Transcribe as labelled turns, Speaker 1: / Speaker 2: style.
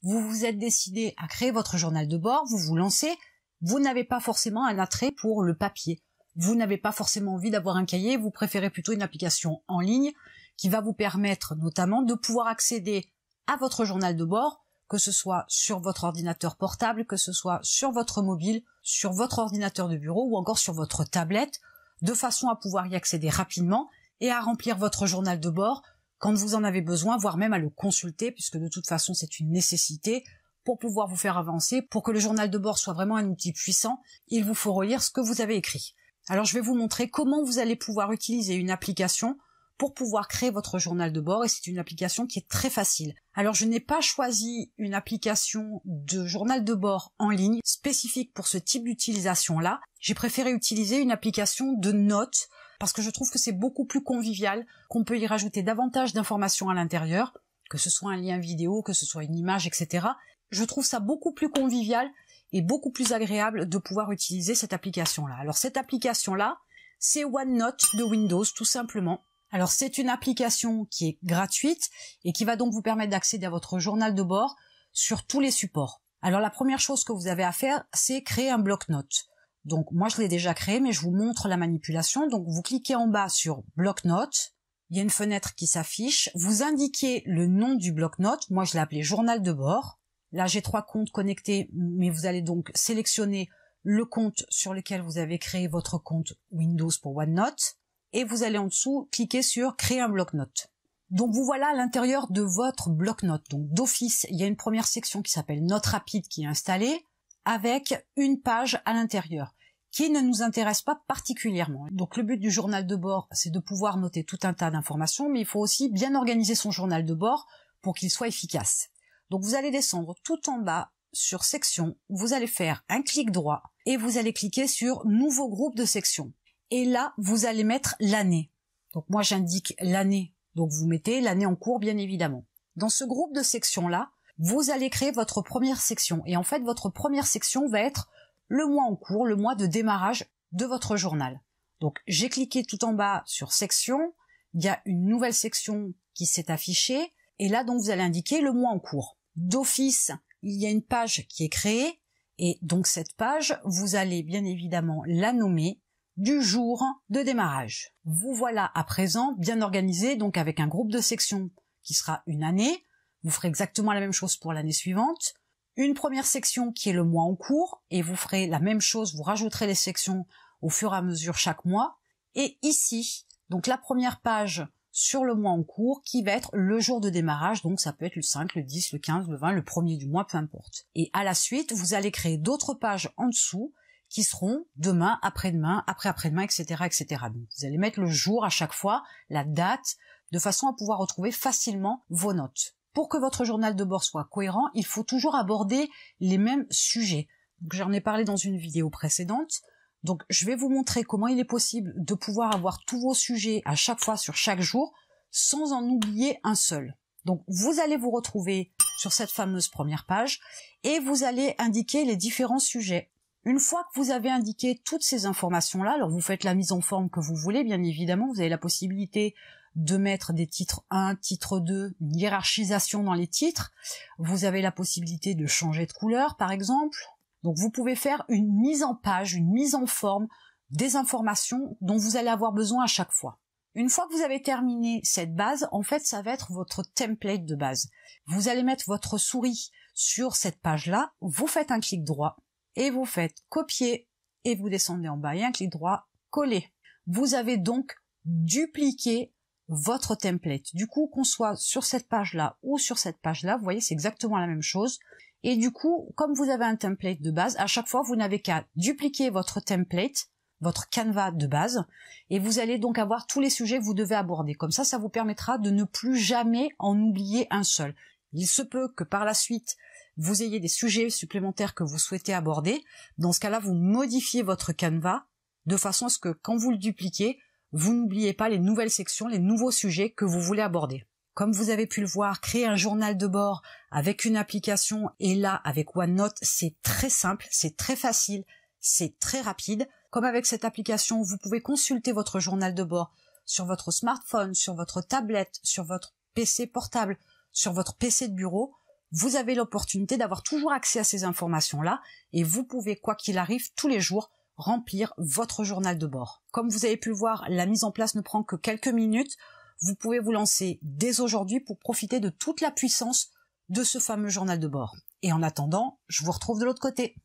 Speaker 1: vous vous êtes décidé à créer votre journal de bord, vous vous lancez, vous n'avez pas forcément un attrait pour le papier. Vous n'avez pas forcément envie d'avoir un cahier, vous préférez plutôt une application en ligne qui va vous permettre notamment de pouvoir accéder à votre journal de bord, que ce soit sur votre ordinateur portable, que ce soit sur votre mobile, sur votre ordinateur de bureau ou encore sur votre tablette, de façon à pouvoir y accéder rapidement et à remplir votre journal de bord quand vous en avez besoin, voire même à le consulter, puisque de toute façon c'est une nécessité pour pouvoir vous faire avancer. Pour que le journal de bord soit vraiment un outil puissant, il vous faut relire ce que vous avez écrit. Alors je vais vous montrer comment vous allez pouvoir utiliser une application pour pouvoir créer votre journal de bord, et c'est une application qui est très facile. Alors je n'ai pas choisi une application de journal de bord en ligne spécifique pour ce type d'utilisation-là. J'ai préféré utiliser une application de notes parce que je trouve que c'est beaucoup plus convivial, qu'on peut y rajouter davantage d'informations à l'intérieur, que ce soit un lien vidéo, que ce soit une image, etc. Je trouve ça beaucoup plus convivial et beaucoup plus agréable de pouvoir utiliser cette application-là. Alors cette application-là, c'est OneNote de Windows, tout simplement. Alors c'est une application qui est gratuite et qui va donc vous permettre d'accéder à votre journal de bord sur tous les supports. Alors la première chose que vous avez à faire, c'est créer un bloc-notes. Donc moi je l'ai déjà créé, mais je vous montre la manipulation. Donc vous cliquez en bas sur bloc-notes, il y a une fenêtre qui s'affiche, vous indiquez le nom du bloc-notes, moi je l'ai appelé journal de bord. Là, j'ai 3 comptes connectés, mais vous allez donc sélectionner le compte sur lequel vous avez créé votre compte Windows pour OneNote, et vous allez en dessous cliquer sur créer un bloc-notes. Donc vous voilà à l'intérieur de votre bloc-notes. Donc d'office, il y a une première section qui s'appelle Notes rapides qui est installée, avec une page à l'intérieur, qui ne nous intéresse pas particulièrement. Donc le but du journal de bord, c'est de pouvoir noter tout un tas d'informations, mais il faut aussi bien organiser son journal de bord pour qu'il soit efficace. Donc vous allez descendre tout en bas sur section, vous allez faire un clic droit et vous allez cliquer sur nouveau groupe de section. Et là, vous allez mettre l'année. Donc moi j'indique l'année, donc vous mettez l'année en cours bien évidemment. Dans ce groupe de sections-là, vous allez créer votre première section. Et en fait, votre première section va être le mois en cours, le mois de démarrage de votre journal. Donc j'ai cliqué tout en bas sur section, il y a une nouvelle section qui s'est affichée, et là donc vous allez indiquer le mois en cours. D'office, il y a une page qui est créée, et donc cette page, vous allez bien évidemment la nommer du jour de démarrage. Vous voilà à présent bien organisé, donc avec un groupe de sections qui sera une année. Vous ferez exactement la même chose pour l'année suivante. Une première section qui est le mois en cours, et vous ferez la même chose, vous rajouterez les sections au fur et à mesure chaque mois. Et ici, donc la première page sur le mois en cours qui va être le jour de démarrage, donc ça peut être le 5, le 10, le 15, le 20, le 1er du mois, peu importe. Et à la suite, vous allez créer d'autres pages en dessous qui seront demain, après-demain, après-après-demain, etc., etc. Donc vous allez mettre le jour à chaque fois, la date, de façon à pouvoir retrouver facilement vos notes. Pour que votre journal de bord soit cohérent, il faut toujours aborder les mêmes sujets. J'en ai parlé dans une vidéo précédente. Donc je vais vous montrer comment il est possible de pouvoir avoir tous vos sujets à chaque fois sur chaque jour sans en oublier un seul. Donc vous allez vous retrouver sur cette fameuse première page et vous allez indiquer les différents sujets. Une fois que vous avez indiqué toutes ces informations-là, alors vous faites la mise en forme que vous voulez, bien évidemment, vous avez la possibilité de mettre des titres 1, titre 2, une hiérarchisation dans les titres. Vous avez la possibilité de changer de couleur, par exemple. Donc vous pouvez faire une mise en page, une mise en forme des informations dont vous allez avoir besoin à chaque fois. Une fois que vous avez terminé cette base, en fait, ça va être votre template de base. Vous allez mettre votre souris sur cette page-là, vous faites un clic droit et vous faites copier et vous descendez en bas et un clic droit, coller. Vous avez donc dupliqué votre template. Du coup, qu'on soit sur cette page-là ou sur cette page-là, vous voyez, c'est exactement la même chose. Et du coup, comme vous avez un template de base, à chaque fois, vous n'avez qu'à dupliquer votre template, votre canevas de base, et vous allez donc avoir tous les sujets que vous devez aborder. Comme ça, ça vous permettra de ne plus jamais en oublier un seul. Il se peut que par la suite, vous ayez des sujets supplémentaires que vous souhaitez aborder. Dans ce cas-là, vous modifiez votre canevas de façon à ce que quand vous le dupliquez, vous n'oubliez pas les nouvelles sections, les nouveaux sujets que vous voulez aborder. Comme vous avez pu le voir, créer un journal de bord avec une application et là avec OneNote, c'est très simple, c'est très facile, c'est très rapide. Comme avec cette application, vous pouvez consulter votre journal de bord sur votre smartphone, sur votre tablette, sur votre PC portable, sur votre PC de bureau. vous avez l'opportunité d'avoir toujours accès à ces informations-là et vous pouvez, quoi qu'il arrive, tous les jours, remplir votre journal de bord. Comme vous avez pu le voir, la mise en place ne prend que quelques minutes. Vous pouvez vous lancer dès aujourd'hui pour profiter de toute la puissance de ce fameux journal de bord. Et en attendant, je vous retrouve de l'autre côté.